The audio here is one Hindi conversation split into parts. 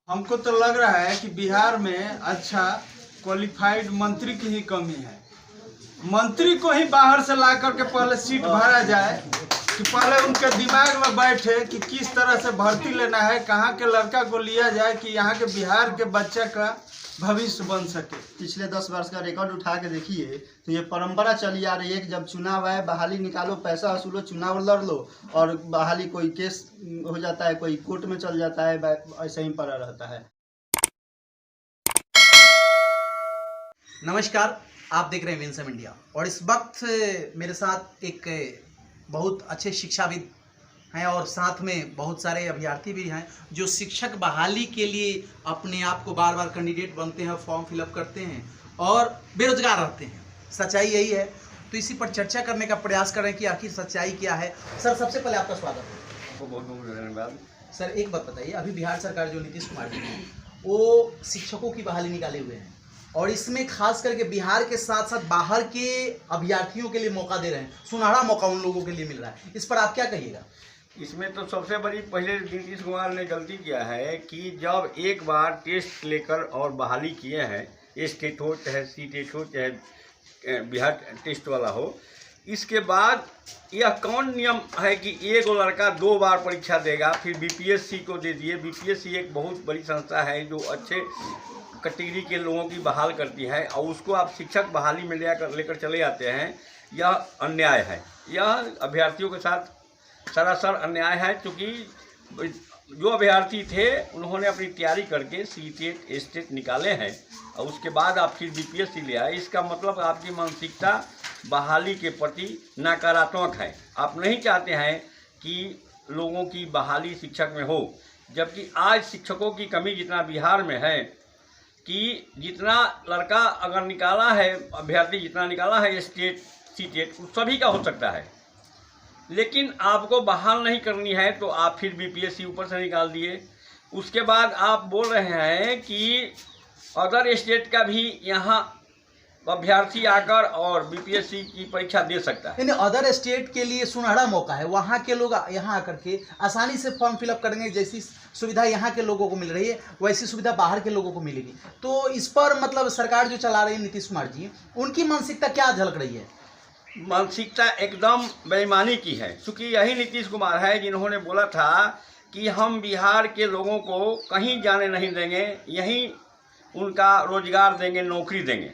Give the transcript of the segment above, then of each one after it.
हमको तो लग रहा है कि बिहार में अच्छा क्वालिफाइड मंत्री की ही कमी है। मंत्री को ही बाहर से ला करके पहले सीट भरा जाए कि पहले उनके दिमाग में बैठे कि किस तरह से भर्ती लेना है, कहाँ के लड़का को लिया जाए कि यहाँ के बिहार के बच्चे का भविष्य बन सके। पिछले 10 वर्ष का रिकॉर्ड उठा के देखिए तो ये परंपरा चली आ रही है कि जब चुनाव आए बहाली निकालो, पैसा वसूलो, चुनाव लड़ लो और बहाली कोई केस हो जाता है, कोई कोर्ट में चल जाता है, ऐसे ही पड़ा रहता है। नमस्कार, आप देख रहे हैं विंसम इंडिया और इस वक्त मेरे साथ एक बहुत अच्छे शिक्षाविद हैं और साथ में बहुत सारे अभ्यर्थी भी हैं जो शिक्षक बहाली के लिए अपने आप को बार बार कैंडिडेट बनते हैं, फॉर्म फिलअप करते हैं और बेरोजगार रहते हैं। सच्चाई यही है, तो इसी पर चर्चा करने का प्रयास करें कि आखिर सच्चाई क्या है। सर, सबसे पहले आपका स्वागत है। बहुत बहुत धन्यवाद। सर, एक बात बताइए, अभी बिहार सरकार जो नीतीश कुमार जी हैं वो शिक्षकों की बहाली निकाले हुए हैं और इसमें खास करके बिहार के साथ साथ बाहर के अभ्यर्थियों के लिए मौका दे रहे हैं। सुनहरा मौका उन लोगों के लिए मिल रहा है, इस पर आप क्या कहिएगा? इसमें तो सबसे बड़ी पहले नीतीश कुमार ने गलती किया है कि जब एक बार टेस्ट लेकर और बहाली किए हैं, स्टेट हो चाहे सीटेट हो चाहे बिहार टेस्ट वाला हो, इसके बाद यह कौन नियम है कि एक लड़का 2 बार परीक्षा देगा फिर बीपीएससी को दे दिए। बीपीएससी एक बहुत बड़ी संस्था है जो अच्छे कैटेगरी के लोगों की बहाल करती है और उसको आप शिक्षक बहाली में लेकर चले जाते हैं। यह अन्याय है, यह अभ्यर्थियों के साथ सरासर अन्याय है। क्योंकि जो अभ्यर्थी थे उन्होंने अपनी तैयारी करके सीटेट स्टेट निकाले हैं और उसके बाद आप फिर बीपीएससी ले आए। इसका मतलब आपकी मानसिकता बहाली के प्रति नकारात्मक है। आप नहीं चाहते हैं कि लोगों की बहाली शिक्षक में हो, जबकि आज शिक्षकों की कमी जितना बिहार में है कि जितना लड़का अगर निकाला है, अभ्यर्थी जितना निकाला है स्टेट सीटेट सभी का हो सकता है, लेकिन आपको बहाल नहीं करनी है तो आप फिर बीपीएससी ऊपर से निकाल दिए। उसके बाद आप बोल रहे हैं कि अदर स्टेट का भी यहाँ अभ्यर्थी आकर और बीपीएससी की परीक्षा दे सकता है। यानी अदर स्टेट के लिए सुनहरा मौका है, वहाँ के लोग यहाँ आकर के आसानी से फॉर्म फिलअप करेंगे। जैसी सुविधा यहाँ के लोगों को मिल रही है वैसी सुविधा बाहर के लोगों को मिलेगी। तो इस पर मतलब सरकार जो चला रही है नीतीश कुमार जी, उनकी मानसिकता क्या झलक रही है? मानसिकता एकदम बेईमानी की है। क्योंकि यही नीतीश कुमार है जिन्होंने बोला था कि हम बिहार के लोगों को कहीं जाने नहीं देंगे, यहीं उनका रोजगार देंगे, नौकरी देंगे।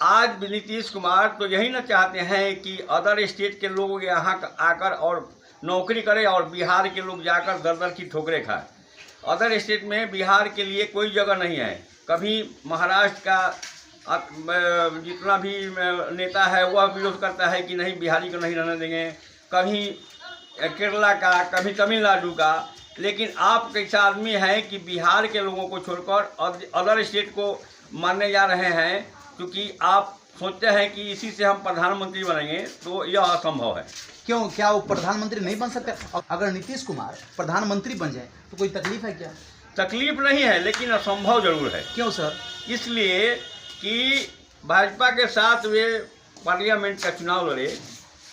आज भी नीतीश कुमार तो यही ना चाहते हैं कि अदर स्टेट के लोग यहाँ आकर और नौकरी करें और बिहार के लोग जाकर दर दर की ठोकरें खाएं। अदर स्टेट में बिहार के लिए कोई जगह नहीं है। कभी महाराष्ट्र का जितना भी नेता है वह विरोध करता है कि नहीं बिहारी को नहीं रहने देंगे, कभी केरला का, कभी तमिलनाडु का। लेकिन आप कैसा आदमी है कि बिहार के लोगों को छोड़कर अदर स्टेट को मानने जा रहे हैं, क्योंकि आप सोचते हैं कि इसी से हम प्रधानमंत्री बनेंगे, तो यह असंभव है। क्यों, क्या वो प्रधानमंत्री नहीं बन सकते? अगर नीतीश कुमार प्रधानमंत्री बन जाए तो कोई तकलीफ है क्या? तकलीफ नहीं है, लेकिन असंभव जरूर है। क्यों सर? इसलिए कि भाजपा के साथ वे पार्लियामेंट का चुनाव लड़े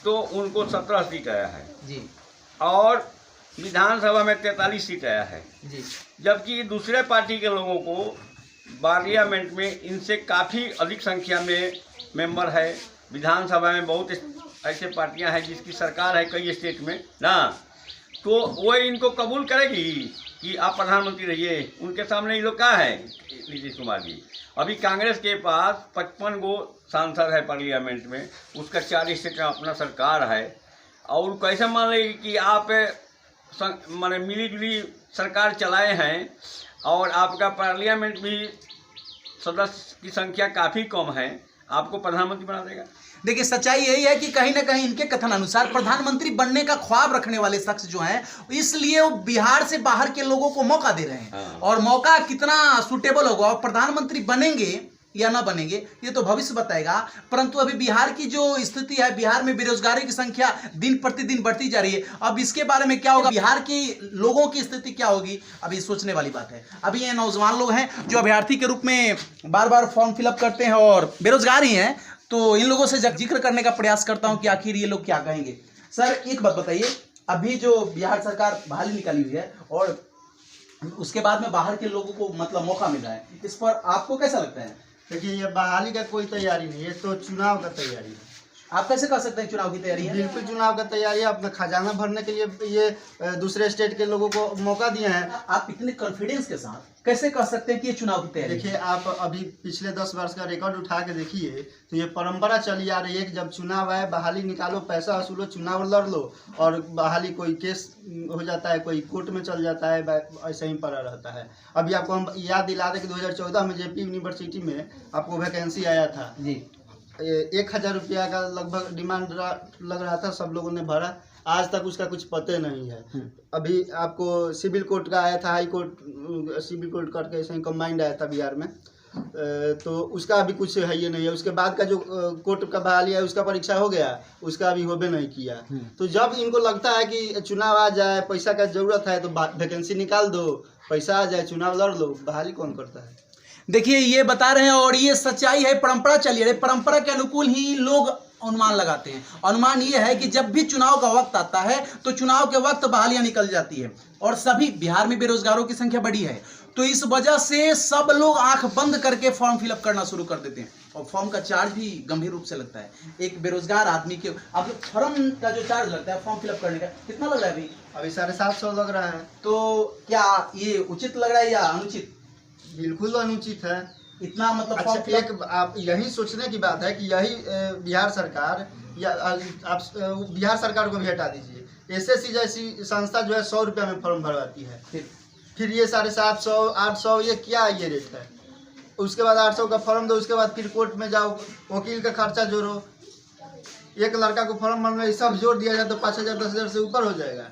तो उनको 17 सीट आया है जी, और विधानसभा में 43 सीट आया है जी, जबकि दूसरे पार्टी के लोगों को पार्लियामेंट में इनसे काफ़ी अधिक संख्या में मेंबर है। विधानसभा में बहुत ऐसे पार्टियां हैं जिसकी सरकार है कई स्टेट में ना, तो वो इनको कबूल करेगी कि आप प्रधानमंत्री रहिए। उनके सामने ये लोग क्या है नीतीश कुमार जी। अभी कांग्रेस के पास 55 गो सांसद है पार्लियामेंट में, उसका 40 स्टेट में अपना सरकार है और कैसे मान लेगी कि आप माने मिली जुली सरकार चलाए हैं और आपका पार्लियामेंट भी सदस्य की संख्या काफ़ी कम है, आपको प्रधानमंत्री बना देगा? देखिए, सच्चाई यही है कि कहीं ना कहीं इनके कथन अनुसार प्रधानमंत्री बनने का ख्वाब रखने वाले शख्स जो हैं, इसलिए वो बिहार से बाहर के लोगों को मौका दे रहे हैं। और मौका कितना सूटेबल होगा और प्रधानमंत्री बनेंगे या ना बनेंगे ये तो भविष्य बताएगा। परंतु अभी बिहार की जो स्थिति है, बिहार में बेरोजगारी की संख्या दिन प्रतिदिन बढ़ती जा रही है। अब इसके बारे में क्या होगा, बिहार के लोगों की स्थिति क्या होगी, अभी सोचने वाली बात है। अभी ये नौजवान लोग हैं जो अभ्यर्थी के रूप में बार बार फॉर्म फिलअप करते हैं और बेरोजगार ही हैं, तो इन लोगों से जिक्र करने का प्रयास करता हूं कि आखिर ये लोग क्या कहेंगे। सर, एक बात बताइए, अभी जो बिहार सरकार बहाली निकाली हुई है और उसके बाद में बाहर के लोगों को मतलब मौका मिल रहा है, इस पर आपको कैसा लगता है? देखिए, ये बहाली का कोई तैयारी नहीं है, तो चुनाव का तैयारी है। आप कैसे कर सकते हैं चुनाव की तैयारी है? बिल्कुल चुनाव का तैयारी है। अपना खजाना भरने के लिए ये दूसरे स्टेट के लोगों को मौका दिए हैं। आप इतने कॉन्फिडेंस के साथ कैसे कह सकते हैं कि ये चुनाव की तैयारी है? देखिए, आप अभी पिछले 10 वर्ष का रिकॉर्ड उठा के देखिए, तो ये परंपरा चली आ रही है कि जब चुनाव आए बहाली निकालो, पैसा वसूलो, चुनाव लड़ लो, और बहाली कोई केस हो जाता है, कोई कोर्ट में चल जाता है, ऐसे ही पड़ा रहता है। अभी आपको हम याद दिला दें कि 2014 में जेपी यूनिवर्सिटी में आपको वैकेंसी आया था जी, 1000 रुपया का लगभग डिमांड लग रहा था, सब लोगों ने भरा। आज तक उसका कुछ पते नहीं है। अभी आपको सिविल कोर्ट का आया था, हाई कोर्ट सिविल कोर्ट करके ऐसे ही कंबाइंड आया था बिहार में, तो उसका अभी कुछ है ये नहीं है। उसके बाद का जो कोर्ट का बहाली है उसका परीक्षा हो गया, उसका अभी होबे नहीं किया। तो जब इनको लगता है कि चुनाव आ जाए, पैसा का जरूरत है, तो वैकेंसी निकाल दो, पैसा आ जाए, चुनाव लड़ लो, बहाली कौन करता है? देखिए ये बता रहे हैं और ये सच्चाई है, परंपरा चली रही, परंपरा के अनुकूल ही लोग अनुमान लगाते हैं। अनुमान ये है कि जब भी चुनाव का वक्त आता है तो चुनाव के वक्त बहालियां निकल जाती है, और सभी बिहार में बेरोजगारों की संख्या बढ़ी है, तो इस वजह से सब लोग आंख बंद करके फॉर्म फिलअप करना शुरू कर देते हैं, और फॉर्म का चार्ज भी गंभीर रूप से लगता है। एक बेरोजगार आदमी के आप फॉर्म का जो चार्ज लगता है फॉर्म फिलअप करने का, कितना लग रहा है अभी 750 लग रहा है। तो क्या ये उचित लग रहा है या अनुचित? बिल्कुल अनुचित है। इतना मतलब अच्छा, फॉर्म एक आप यही सोचने की बात है कि यही बिहार सरकार, या आप बिहार सरकार को भी हटा दीजिए, एसएससी जैसी संस्था जो है 100 रुपया में फॉर्म भरवाती है, फिर ये 750, 800, ये क्या ये रेट है? उसके बाद 800 का फॉर्म दो, उसके बाद फिर कोर्ट में जाओ, वकील का खर्चा जोड़ो, एक लड़का को फॉर्म भरना, ये सब जोड़ दिया जाए तो 5000 10,000 से ऊपर हो जाएगा।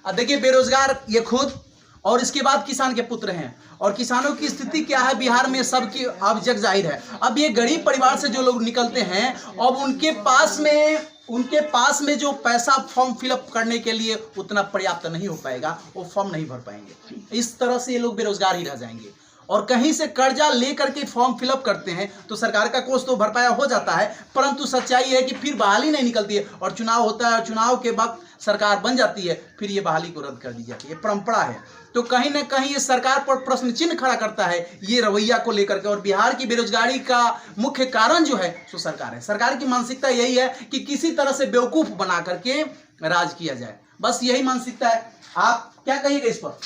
अब देखिए, बेरोजगार ये खुद, और इसके बाद किसान के पुत्र हैं, और किसानों की स्थिति क्या है बिहार में सबकी अब जग जाहिर है। अब ये गरीब परिवार से जो लोग निकलते हैं, अब उनके पास में जो पैसा फॉर्म फिलअप करने के लिए उतना पर्याप्त नहीं हो पाएगा, वो फॉर्म नहीं भर पाएंगे। इस तरह से ये लोग बेरोजगार ही रह जाएंगे, और कहीं से कर्जा लेकर के फॉर्म फिलअप करते हैं तो सरकार का कोष तो भरपाया हो जाता है, परंतु सच्चाई है कि फिर बहाली नहीं निकलती है, और चुनाव होता है, चुनाव के वक्त सरकार बन जाती है, फिर ये बहाली को रद्द कर दी जाती है। परंपरा है, तो कहीं ना कहीं ये सरकार पर प्रश्न चिन्ह खड़ा करता है ये रवैया को लेकर के। और बिहार की बेरोजगारी का मुख्य कारण जो है सो सरकार है। सरकार की मानसिकता यही है कि किसी तरह से बेवकूफ बना करके राज किया जाए, बस यही मानसिकता है। आप क्या कहिएगा इस पर?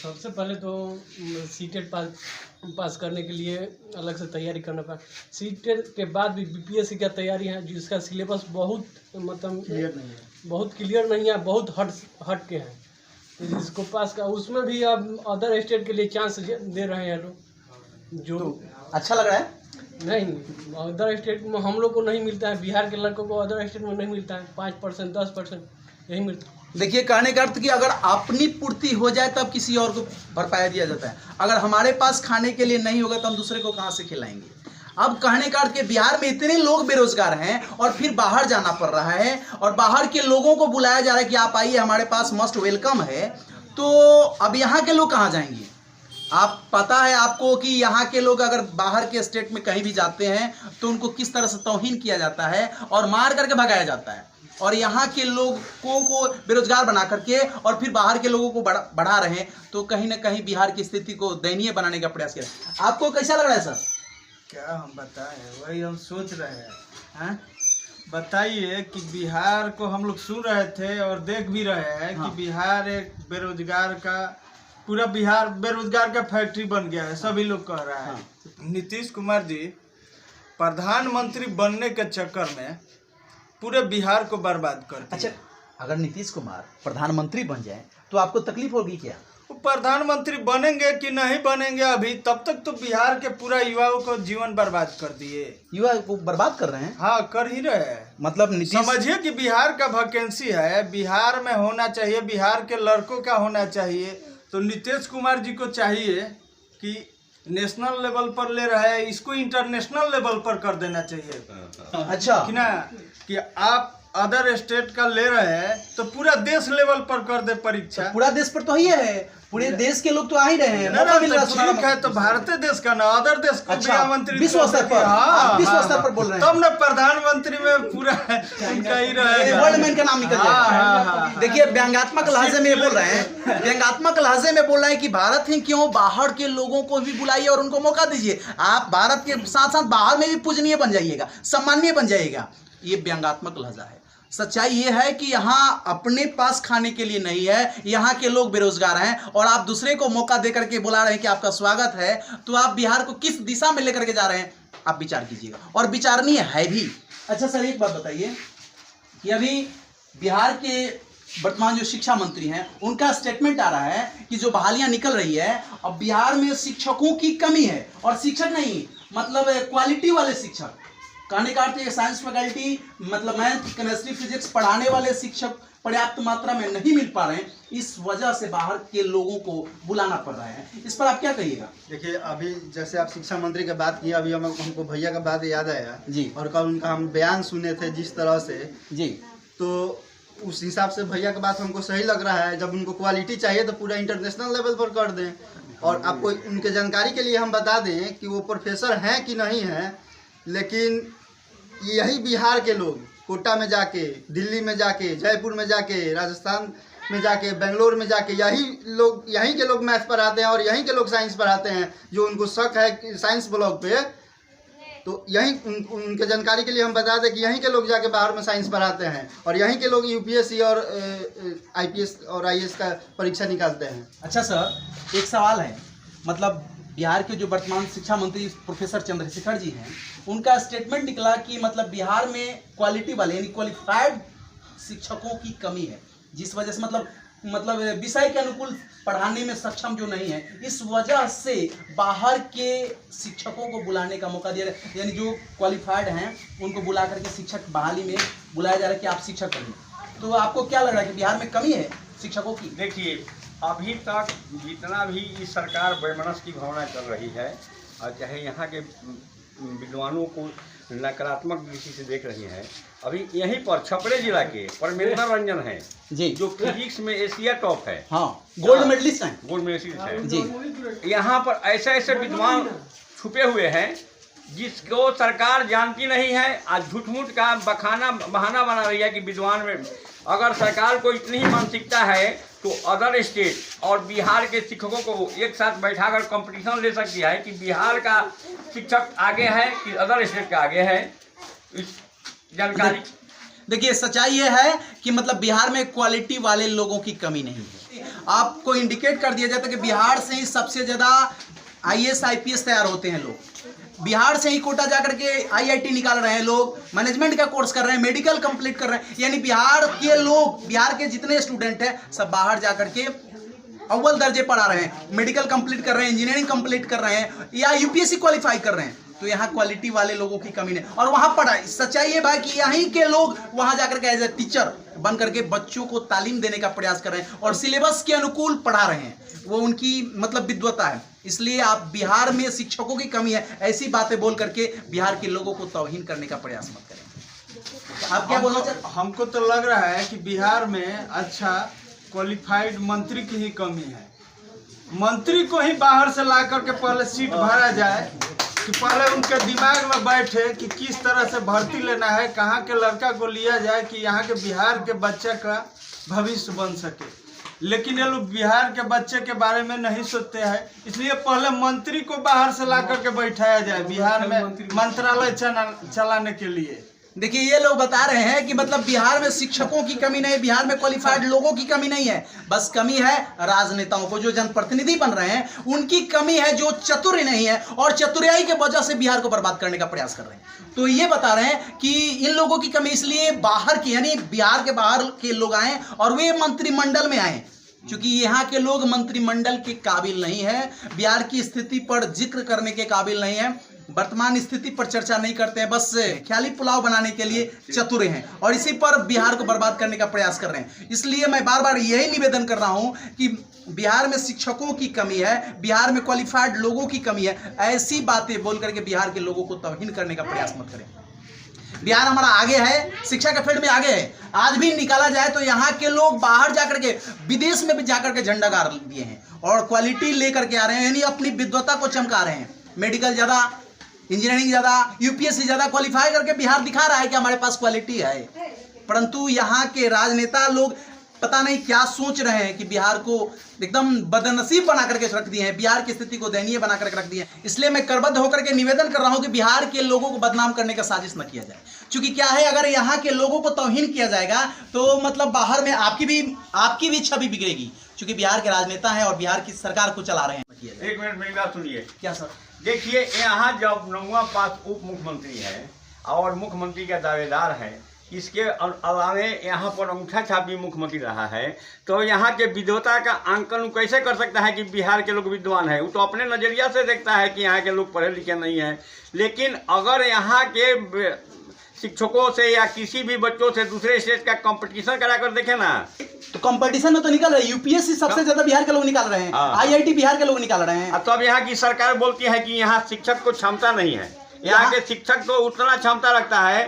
सबसे पहले तो सीटेट पास करने के लिए अलग से तैयारी करना पड़ा। सीटेट के बाद भी बीपीएससी का तैयारी है, जिसका सिलेबस बहुत मतलब क्लियर नहीं है, बहुत क्लियर नहीं है, बहुत हट के हैं। तो जिसको पास का, उसमें भी अब अदर स्टेट के लिए चांस दे रहे हैं लोग, जो तो अच्छा लग रहा है। नहीं अदर स्टेट में हम लोग को नहीं मिलता है, बिहार के लड़कों को अदर स्टेट में नहीं मिलता है, 5% 10% यही मिलता है। देखिए, कहने का अर्थ कि अगर अपनी पूर्ति हो जाए तब किसी और को भरपाया दिया जाता है। अगर हमारे पास खाने के लिए नहीं होगा तो हम दूसरे को कहाँ से खिलाएंगे? अब कहने का अर्थ कि बिहार में इतने लोग बेरोजगार हैं और फिर बाहर जाना पड़ रहा है, और बाहर के लोगों को बुलाया जा रहा है कि आप आइए, हमारे पास मस्ट वेलकम है। तो अब यहाँ के लोग कहाँ जाएंगे? आप पता है आपको कि यहाँ के लोग अगर बाहर के स्टेट में कहीं भी जाते हैं तो उनको किस तरह से तौहीन किया जाता है और मार करके भगाया जाता है, और यहाँ के लोगों को बेरोजगार बना करके और फिर बाहर के लोगों को बढ़ा रहे हैं, तो कहीं ना कहीं बिहार की स्थिति को दयनीय बनाने का प्रयास किया। आपको कैसा लग रहा है सर? क्या हम बताएं, वही हम सोच रहे हैं। बताइए कि बिहार को हम लोग सुन रहे थे और देख भी रहे हैं कि बिहार एक बेरोजगार का, पूरा बिहार बेरोजगार का फैक्ट्री बन गया है, सभी लोग कह रहे हैं। नीतीश कुमार जी प्रधानमंत्री बनने के चक्कर में पूरे बिहार को बर्बाद कर दिया। अच्छा, अगर नीतीश कुमार प्रधानमंत्री बन जाए तो आपको तकलीफ होगी क्या? वो प्रधानमंत्री बनेंगे कि नहीं बनेंगे अभी, तब तक तो बिहार के पूरा युवाओं को जीवन बर्बाद कर दिए। युवा को बर्बाद कर रहे हैं? हाँ, कर ही रहे हैं। मतलब नीतीश, समझिए कि बिहार का वैकेंसी है, बिहार में होना चाहिए, बिहार के लड़कों का होना चाहिए, तो नीतीश कुमार जी को चाहिए कि नेशनल लेवल पर ले रहे हैं, इसको इंटरनेशनल लेवल पर कर देना चाहिए। अच्छा कि ना, कि आप अदर स्टेट का ले रहे हैं तो पूरा देश लेवल पर कर दे परीक्षा। पूरा देश पर तो ही है, पूरे देश के लोग तो आ ही रहे हैं, ना मौका ना मिल रहा तो है ठीक है, तो भारतीय देश का ना अदर देश को अच्छा, भी आमंत्रित विश्व स्तर पर, हाँ, विश्व हाँ, स्तर पर बोल रहे हैं। तब ना प्रधानमंत्री में पूरा उनका ही रहेगा, वर्ल्ड मैन का नाम निकल हाँ, जाएगा। देखिए व्यंग्यात्मक लहजे में बोल रहे हैं, व्यंग्यात्मक लहजे में बोल रहे हैं कि भारत ही क्यों, बाहर के लोगों को भी बुलाइए और उनको मौका दीजिए। आप भारत के साथ साथ बाहर में भी पूजनीय बन जाइएगा, सम्माननीय बन जाइएगा। ये व्यंग्यात्मक लहजा है। सच्चाई ये है कि यहाँ अपने पास खाने के लिए नहीं है, यहाँ के लोग बेरोजगार हैं और आप दूसरे को मौका दे करके बुला रहे हैं कि आपका स्वागत है, तो आप बिहार को किस दिशा में लेकर के जा रहे हैं, आप विचार कीजिएगा, और विचारणीय है भी। अच्छा सर, एक बात बताइए कि अभी बिहार के वर्तमान जो शिक्षा मंत्री हैं उनका स्टेटमेंट आ रहा है कि जो बहालियां निकल रही है, अब बिहार में शिक्षकों की कमी है, और शिक्षक नहीं मतलब क्वालिटी वाले शिक्षक, कहने का अर्थ साइंस फैकल्टी मतलब मैथ केमिस्ट्री फिजिक्स पढ़ाने वाले शिक्षक पर्याप्त मात्रा में नहीं मिल पा रहे हैं, इस वजह से बाहर के लोगों को बुलाना पड़ रहा है। इस पर आप क्या कहिएगा? देखिए, अभी जैसे आप शिक्षा मंत्री की बात की, अभी हमको भैया का बात याद आया जी, और कल उनका हम बयान सुने थे जिस तरह से जी, तो उस हिसाब से भैया की बात हमको सही लग रहा है। जब उनको क्वालिटी चाहिए तो पूरा इंटरनेशनल लेवल पर कर दें। और आपको उनके जानकारी के लिए हम बता दें कि वो प्रोफेसर हैं कि नहीं हैं, लेकिन यही बिहार के लोग कोटा में जाके, दिल्ली में जाके, जयपुर में जाके, राजस्थान में जाके, बेंगलोर में जाके यहीं के लोग मैथ पढ़ाते हैं और यहीं के लोग साइंस पढ़ाते हैं। जो उनको शक है साइंस ब्लॉक पे, तो यहीं उनके जानकारी के लिए हम बता दें कि यहीं के लोग जाके बाहर में साइंस पढ़ाते हैं और यहीं के लोग यूपीएससी और आईपीएस और आईएएस का परीक्षा निकालते हैं। अच्छा सर, एक सवाल है, मतलब बिहार के जो वर्तमान शिक्षा मंत्री प्रोफेसर चंद्रशेखर जी हैं, उनका स्टेटमेंट निकला कि मतलब बिहार में क्वालिटी वाले यानी क्वालिफाइड शिक्षकों की कमी है, जिस वजह से मतलब विषय के अनुकूल पढ़ाने में सक्षम जो नहीं है, इस वजह से बाहर के शिक्षकों को बुलाने का मौका दिया, यानी जो क्वालिफाइड हैं उनको बुला करके शिक्षक बहाली में बुलाया जा रहा है कि आप शिक्षक बनिए। तो आपको क्या लग रहा है कि बिहार में कमी है शिक्षकों की? देखिए, अभी तक जितना भी इस सरकार वैमनस्य की भावना चल रही है और चाहे यहाँ के विद्वानों को नकारात्मक दृष्टि से देख रही हैं, अभी यहीं पर छपरे जिला के परमेंद्र रंजन है जी, जो फिजिक्स में एशिया टॉप है, हाँ गोल्ड मेडलिस्ट हैं, गोल्ड मेडलिस्ट है जी। यहाँ पर ऐसे ऐसे विद्वान छुपे हुए हैं जिसको सरकार जानती नहीं है। आज झूठ मूठ का बहाना बना रही है कि विद्वान में, अगर सरकार को इतनी ही मानसिकता है तो अदर स्टेट और बिहार के शिक्षकों को एक साथ बैठाकर कंपटीशन ले सकती है कि बिहार का शिक्षक आगे है कि अदर स्टेट का आगे है। इस जानकारी देखिए, सच्चाई ये है कि मतलब बिहार में क्वालिटी वाले लोगों की कमी नहीं है। आपको इंडिकेट कर दिया जाता है कि बिहार से ही सबसे ज़्यादा आईएएस आईपीएस तैयार होते हैं लोग, बिहार से ही कोटा जाकर के आईआईटी निकाल रहे हैं लोग, मैनेजमेंट का कोर्स कर रहे हैं, मेडिकल कंप्लीट कर रहे हैं, यानी बिहार के लोग, बिहार के जितने स्टूडेंट हैं सब बाहर जाकर के अव्वल दर्जे पढ़ा रहे हैं, मेडिकल कंप्लीट कर रहे हैं, इंजीनियरिंग कंप्लीट कर रहे हैं या यूपीएससी क्वालिफाई कर रहे हैं। तो यहाँ क्वालिटी वाले लोगों की कमी नहीं, और वहाँ पढ़ाई, सच्चाई है भाई कि यहीं के लोग वहाँ जाकर के एज ए टीचर बन करके बच्चों को तालीम देने का प्रयास कर रहे हैं और सिलेबस के अनुकूल पढ़ा रहे हैं, वो उनकी मतलब विद्वता है। इसलिए आप बिहार में शिक्षकों की कमी है ऐसी बातें बोल करके बिहार के लोगों को तौहीन करने का प्रयास मत करें। आप क्या बोलना चाहते? हमको तो लग रहा है कि बिहार में अच्छा क्वालिफाइड मंत्री की ही कमी है। मंत्री को ही बाहर से ला करके पहले सीट भरा जाए कि पहले उनके दिमाग में बैठे कि किस तरह से भर्ती लेना है, कहाँ के लड़का को लिया जाए कि यहाँ के बिहार के बच्चे का भविष्य बन सके। लेकिन ये लोग बिहार के बच्चे के बारे में नहीं सोचते हैं, इसलिए पहले मंत्री को बाहर से ला करके बैठाया जाए बिहार में मंत्रालय चलाने के लिए। देखिए, ये लोग बता रहे हैं कि मतलब बिहार में शिक्षकों की कमी नहीं, बिहार में क्वालिफाइड लोगों की कमी नहीं है, बस कमी है राजनेताओं को, जो जनप्रतिनिधि बन रहे हैं उनकी कमी है, जो चतुर नहीं है और चतुराई के वजह से बिहार को बर्बाद करने का प्रयास कर रहे हैं। तो ये बता रहे हैं कि इन लोगों की कमी इसलिए बाहर की, यानी बिहार के बाहर के लोग आए और वे मंत्रिमंडल में आए, क्योंकि यहाँ के लोग मंत्रिमंडल के काबिल नहीं है, बिहार की स्थिति पर जिक्र करने के काबिल नहीं है, वर्तमान स्थिति पर चर्चा नहीं करते हैं, बस ख्याली पुलाव बनाने के लिए चतुर हैं और इसी पर बिहार को बर्बाद करने का प्रयास कर रहे हैं। इसलिए मैं बार बार यही निवेदन कर रहा हूं कि बिहार में शिक्षकों की कमी है, बिहार में क्वालिफाइड लोगों की कमी है, ऐसी बातें बोल करके बिहार के लोगों को तौहीन करने का प्रयास मत करें। बिहार हमारा आगे है, शिक्षा के फील्ड में आगे है। आज भी निकाला जाए तो यहाँ के लोग बाहर जाकर के, विदेश में भी जाकर के झंडा गाड़ दिए हैं और क्वालिटी लेकर के आ रहे हैं, यानी अपनी विद्वता को चमका रहे हैं। मेडिकल ज़्यादा, इंजीनियरिंग ज़्यादा, यूपीएससी ज़्यादा क्वालिफाई करके बिहार दिखा रहा है कि हमारे पास क्वालिटी है। परंतु यहाँ के राजनेता लोग पता नहीं क्या सोच रहे हैं कि बिहार को एकदम बदनसीब बना करके रख दिए हैं, बिहार की स्थिति को दयनीय बना करके रख दिए हैं। इसलिए मैं करबद्ध होकर के निवेदन कर रहा हूं कि बिहार के लोगों को बदनाम करने का साजिश न किया जाए। क्योंकि क्या है, अगर यहाँ के लोगों को तौहीन किया जाएगा तो मतलब बाहर में आपकी भी छवि बिगड़ेगी, क्योंकि बिहार के राजनेता हैं और बिहार की सरकार को चला रहे हैं। एक मिनट मेरी बात सुनिए। क्या सर? देखिए, यहाँ जब 9वां पास उप मुख्यमंत्री है और मुख्यमंत्री का दावेदार है, इसके अलावे यहाँ पर अंगूठा छापी मुख्यमंत्री रहा है, तो यहाँ के विद्वता का आंकलन कैसे कर सकता है कि बिहार के लोग विद्वान हैं? वो तो अपने नज़रिया से देखता है कि यहाँ के लोग पढ़े लिखे नहीं हैं। लेकिन अगर यहाँ के शिक्षकों से या किसी भी बच्चों से दूसरे स्टेट का कंपटीशन करा कर देखे ना, तो कंपटीशन में तो निकल रहे हैं। यूपीएससी सबसे ज्यादा बिहार के लोग निकाल रहे हैं, आईआईटी बिहार के लोग निकाल रहे हैं। तब यहाँ की सरकार बोलती है कि यहाँ शिक्षक को क्षमता नहीं है। यहाँ के शिक्षक तो उतना क्षमता रखता है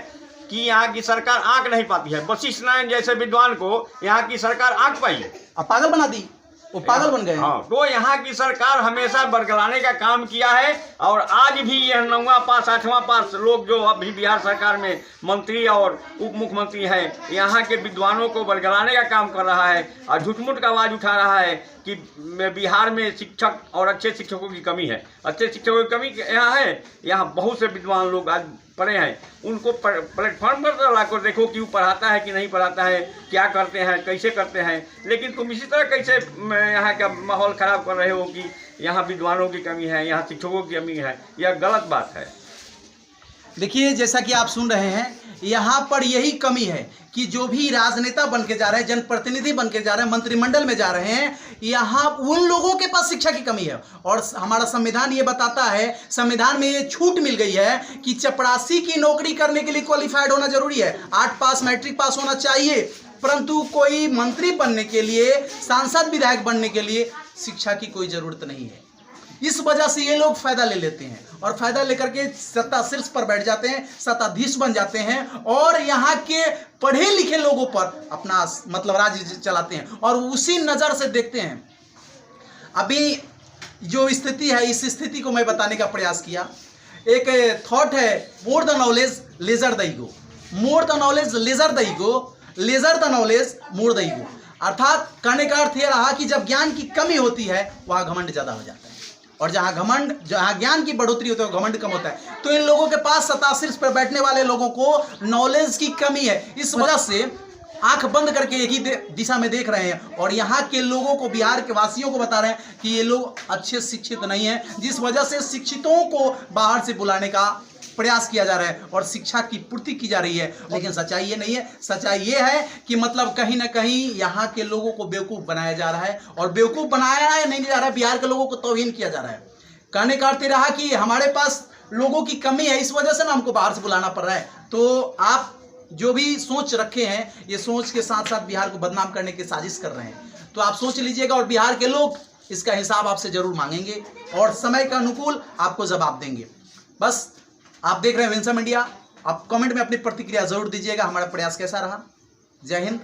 कि यहाँ की सरकार आंक नहीं पाती है। वशिष्ठ नारायण जैसे विद्वान को यहाँ की सरकार आंक पाई, अब पागल बना दी, वो पागल बन गए। हाँ, तो यहाँ की सरकार हमेशा बरगलाने का काम किया है। और आज भी यह 9वां पास 8वां पास लोग जो अभी बिहार सरकार में मंत्री और उप मुख्यमंत्री हैं, यहाँ के विद्वानों को बरगलाने का काम कर रहा है और झूठ-मूठ का आवाज़ उठा रहा है कि बिहार में शिक्षक और अच्छे शिक्षकों की कमी है। अच्छे शिक्षकों की कमी यहाँ है। यहाँ बहुत से विद्वान लोग आज पढ़े हैं, उनको प्लेटफॉर्म पर लाकर देखो कि वो पढ़ाता है कि नहीं पढ़ाता है, क्या करते हैं, कैसे करते हैं। लेकिन तुम इसी तरह कैसे यहाँ का माहौल ख़राब कर रहे हो कि यहाँ विद्वानों की कमी है, यहाँ शिक्षकों की कमी है। यह गलत बात है। देखिए, जैसा कि आप सुन रहे हैं, यहाँ पर यही कमी है कि जो भी राजनेता बन के जा रहे हैं, जनप्रतिनिधि बन के जा रहे हैं, मंत्रिमंडल में जा रहे हैं, यहाँ उन लोगों के पास शिक्षा की कमी है। और हमारा संविधान ये बताता है, संविधान में ये छूट मिल गई है कि चपरासी की नौकरी करने के लिए क्वालिफाइड होना जरूरी है, 8 पास मैट्रिक पास होना चाहिए। परंतु कोई मंत्री बनने के लिए, सांसद विधायक बनने के लिए शिक्षा की कोई जरूरत नहीं है। इस वजह से ये लोग फायदा ले लेते हैं और फायदा लेकर के सत्ता शीर्ष पर बैठ जाते हैं, सत्ताधीश बन जाते हैं और यहाँ के पढ़े लिखे लोगों पर अपना मतलब राज्य चलाते हैं और उसी नज़र से देखते हैं। अभी जो स्थिति है, इस स्थिति को मैं बताने का प्रयास किया। एक थॉट है, more the knowledge lesser the ego, more the knowledge lesser the ego, lesser the knowledge more the ego. अर्थात कहने का अर्थ यह रहा कि जब ज्ञान की कमी होती है वहाँ घमंड ज़्यादा हो जाता है, और जहाँ ज्ञान की बढ़ोतरी होती है घमंड कम होता है। तो इन लोगों के पास सत्ता शीर्ष पर बैठने वाले लोगों को नॉलेज की कमी है। इस वजह से आंख बंद करके एक ही दिशा में देख रहे हैं और यहाँ के लोगों को, बिहार के वासियों को बता रहे हैं कि ये लोग अच्छे शिक्षित नहीं हैं, जिस वजह से शिक्षितों को बाहर से बुलाने का प्रयास किया जा रहा है और शिक्षा की पूर्ति की जा रही है। लेकिन सच्चाई ये नहीं है। सच्चाई ये है कि मतलब कहीं ना कहीं यहाँ के लोगों को बेवकूफ़ बनाया जा रहा है और बेवकूफ़ बनाया नहीं जा रहा है, बिहार के लोगों को तौहीन किया जा रहा है। कहने का अर्थ रहा कि हमारे पास लोगों की कमी है, इस वजह से ना हमको बाहर से बुलाना पड़ रहा है। तो आप जो भी सोच रखे हैं, ये सोच के साथ साथ बिहार को बदनाम करने की साजिश कर रहे हैं। तो आप सोच लीजिएगा और बिहार के लोग इसका हिसाब आपसे जरूर मांगेंगे और समय के अनुकूल आपको जवाब देंगे। बस आप देख रहे हैं विंसम इंडिया। आप कमेंट में अपनी प्रतिक्रिया जरूर दीजिएगा, हमारा प्रयास कैसा रहा। जय हिंद।